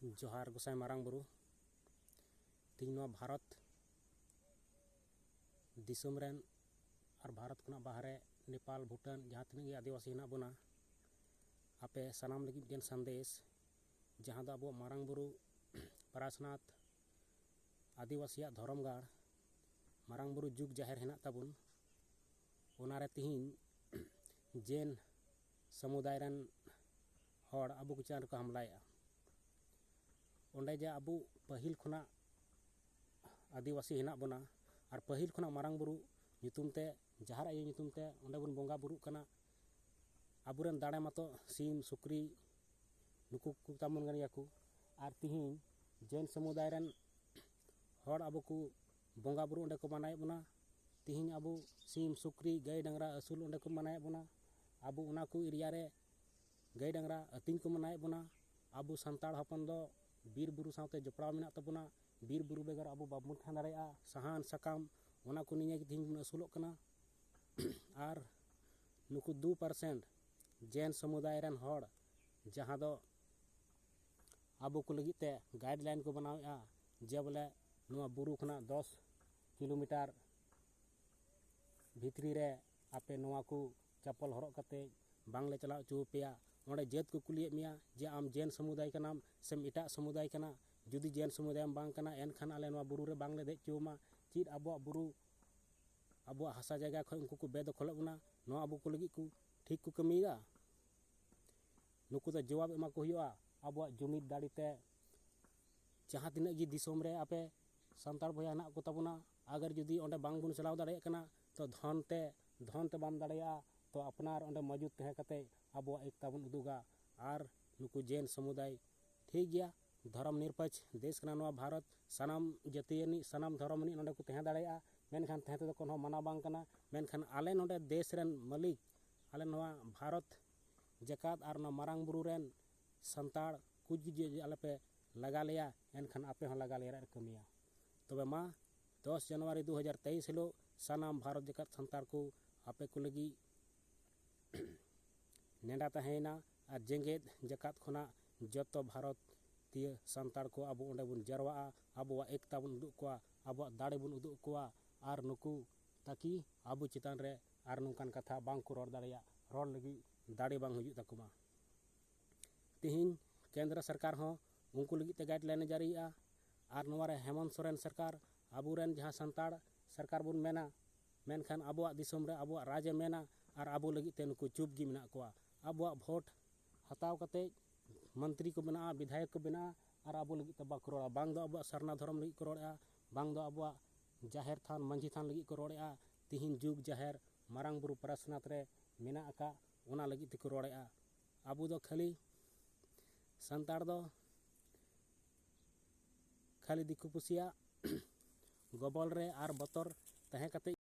जोहार गोसाई मारांग बुरु तीन भारत दिसोम रेन और भारत खुना बाहरे नेपाल भूटान जहाँ तीन आदिवासी हेना बोना आपे सानाम लगी मिदन संदेश जहाँ दो अब मारांग बुरु परासनाथ आदिवासी धरमगाड़ मारांग बुरु जुग जाहिर हेना ताबुन ओनारे तिहिन जेन समुदाय रन हड़ अबु को चार को हमलाया ओंडे जा अबु पहिल खुना आदिवासी हेना बोना और पहिल खुना मारांग बुरु ᱧᱩᱛᱩᱢ ᱛᱮ ᱡᱟᱦᱟᱨ ᱟᱭᱳ ᱧᱩᱛᱩᱢ ᱛᱮ ᱚᱸᱰᱮ ᱵᱚᱱ ᱵᱚᱸᱜᱟ ᱵᱩᱨᱩᱜ ᱠᱟᱱᱟ ᱟᱵᱚᱨᱮᱱ ᱫᱟᱲᱮ ᱢᱟᱛᱚ ᱥᱤᱢ ᱥᱩᱠᱨᱤ ᱱᱩᱠᱩ ᱠᱚ ᱛᱟᱵᱚᱱ ᱜᱟᱱ ᱜᱮᱭᱟ ᱠᱚ ᱟᱨ ᱛᱤᱦᱤᱧ ᱡᱮᱱ ᱥᱚᱢᱩᱫᱟᱭ ᱨᱮᱱ ᱦᱚᱲ ᱟᱵᱚ ᱠᱚ ᱵᱚᱸᱜᱟ ᱵᱩᱨᱩ ᱚᱸᱰᱮ ᱠᱚ ᱢᱟᱱᱟᱣᱮᱫ ᱵᱚᱱᱟ ᱛᱤᱦᱤᱧ ᱟᱵᱚ ᱥᱤᱢ ᱥᱩᱠᱨᱤ ᱜᱟᱹᱭ ᱰᱟᱝᱨᱟ ᱟᱹᱥᱩᱞ ᱚᱸᱰᱮ ᱠᱚ ᱢᱟᱱᱟᱣᱮᱫ ᱵᱚᱱᱟ ᱟᱵᱚ ᱚᱱᱟ ᱠᱚ एरिया ᱨᱮ ᱜᱟᱹᱭ ᱰᱟᱝᱨᱟ ᱟᱹᱛᱤᱧ ᱠᱚ ᱢᱟᱱᱟᱣᱮᱫ ᱵᱚᱱᱟ ᱟᱵᱚ ᱥᱟᱱᱛᱟᱲ ᱦᱚᱯᱚᱱ ᱫᱚ ᱵᱤᱨ ᱵᱩᱨᱩ ᱥᱟᱶᱛᱮ ᱡᱚᱯᱲᱟᱣ ᱢᱮᱱᱟᱜ ᱛᱟᱵᱚᱱᱟ ᱵᱤᱨ ᱵᱩᱨᱩ ᱵᱮᱜᱚᱨ ᱟᱵᱚ ᱵᱟᱵᱚᱱ ᱛᱟᱦᱮᱸ ᱫᱟᱲᱮᱭᱟᱜᱼᱟ ᱥᱟᱦᱟᱱ ᱥᱟᱠᱟᱢ ᱚᱱᱟ ᱠᱚ ᱱᱤᱭᱮ ᱛᱤᱦᱤᱧ ᱵᱚᱱ ᱟᱹᱥᱩᱞᱚᱜ ᱠᱟᱱᱟ और नुकु 2% जैन समुदाय रन हड़ जहाँ दो आबो को लगी ते गाइडलाइन को बनावेआ जे बोले नुआ बुरु खना 10 किलोमीटर भितरी रे आपे नुआ को चप्पल हरक कते बांगले चलाव चो पेया ओंडे जेत को कुलिए मिया जे आम जैन समुदाय का नाम सेम इटा समुदाय कना जुदी जैन समुदाय बांग कना एनखान आले नुआ बुरु रे बांगले दे चोमा चित आबो बुरु अब हासा जगह खो उनको बेदखल बना अब को लगी को ठीक को कमिया नुकु तो जवाब एमा को हुआ अब जुमिद दाड़ीते जहाँ तीन गी दिसोम रे आपे संतार बया ना को तबना अगर जुदी ओंडे बांग बुन चलाव दाड़े कना तो धन ते बाम दाड़ेया तो अपनार ओंडे मौजूद तहे कते अब एकता बन उदुगा और नुकु जैन समुदाय ठीक गया धर्म निरपेक्ष देश कना नवा भारत सनाम जातीयनी सनाम धर्म नि ओंडे को तहे दाड़ेया मेनखान तहे तो कोनो माना बांग कना मेनखान आले नोडे देश रेन मालिक आले नवा भारत जकात और ना मारांग बुरु रेन संताड़ कुछ जे आले पे लगा लिया एनखान आपे हो लगा लिया कमिया तबे मा 10 जनवरी 2023 हिलो सनाम भारत जकात संताड़ को आपे को लगी नेडा तहेना और जेंगेत जकात खुना जतो भारत तीय संताड़ को अब ओंडे बुन जरवा अब एकता बुन उदुग कोआ अब दाड़े बुन उदुग कोआ और नुकु ताकि आबू चितान रे और नौकान कथा बांग को रोड दाड़िया रोड लगी दाड़े बांग हुजू तकुमा तिहिन केंद्र सरकार हो उनको लगी ते गाइडलाइन जारीया और नवारे हेमंत सोरेन सरकार आबूरेन जहाँ संताड़ सरकार बुन मेना मेनखान आबुआ दिसोम रे आबुआ राज्य मेना और आबू लगी ते नुकु चुप गी मेना कोआ आबुआ भोट हताव कते मंत्री को बना विधायक को बना और आबू लगी ते बाको रोड़ा बांग दो आबुआ सरना धर्म लगी को रोड़ा बांग दो आबुआ जाहिर थान मंझी थान लगी को रोड़ेआ तिहिन जुग जाहिर मारांग बुरु परासनाथ रे मेना आका ओना लगी ते को रोड़ेआ आबू दो खाली संताड़ दो खाली दिकु पुसिया गबल रे आर बतर तहे कते